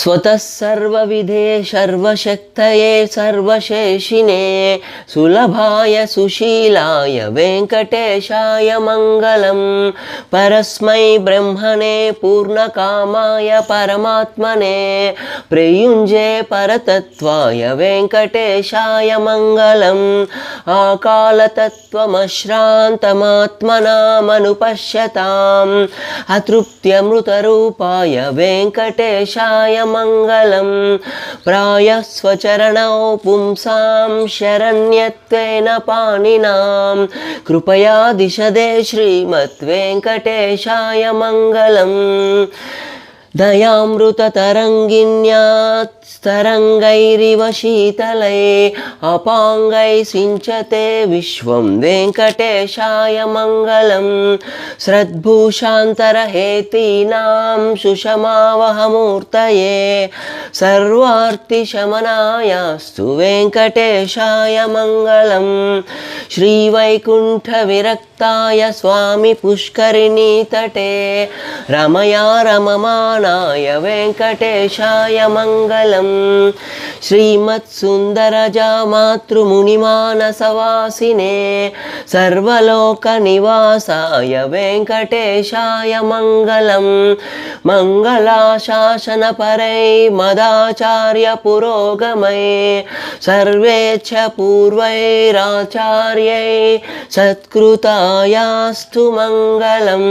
स्वतः सर्वविधे सर्वशक्तये सर्वशेषिने सुलभाय सुशीलाय वेङ्कटेशाय मङ्गलम् परस्मै ब्रह्मणे पूर्णकामाय परमात्मने प्रयुञ्जे परतत्त्वाय वेङ्कटेशाय मङ्गलम् आकालतत्त्वमश्रान्तमात्मनामनुपश्यताम् अतृप्त्यमृतरूपाय वेङ्कटेशाय मङ्गलम् प्रायस्वचरणौ पुंसां शरण्यत्वेन पाणिनां कृपया दिशदे श्रीमद्वेङ्कटेशाय मङ्गलम् दयामृततरङ्गिन्यास्तरङ्गैरिव शीतलये अपाङ्गै सिञ्चते विश्वं वेङ्कटेशाय मङ्गलम् श्रद्भूषान्तरहेतीनां सुषमावहमूर्तये सर्वार्तिशमनायास्तु वेङ्कटेशाय मङ्गलम् श्रीवैकुण्ठविरक्ताय स्वामी पुष्करिणीतटे रमया रममानाय वेङ्कटेशाय मङ्गलम् श्रीमत्सुन्दरजा मातृमुनिमानसवासिने सर्वलोकनिवासाय वेङ्कटेशाय मङ्गलम् मङ्गलाशासनपरै मदाचार्यपुरोगमै सर्वे च पूर्वैराचार्यै सत्कृतायास्तु मङ्गलम्।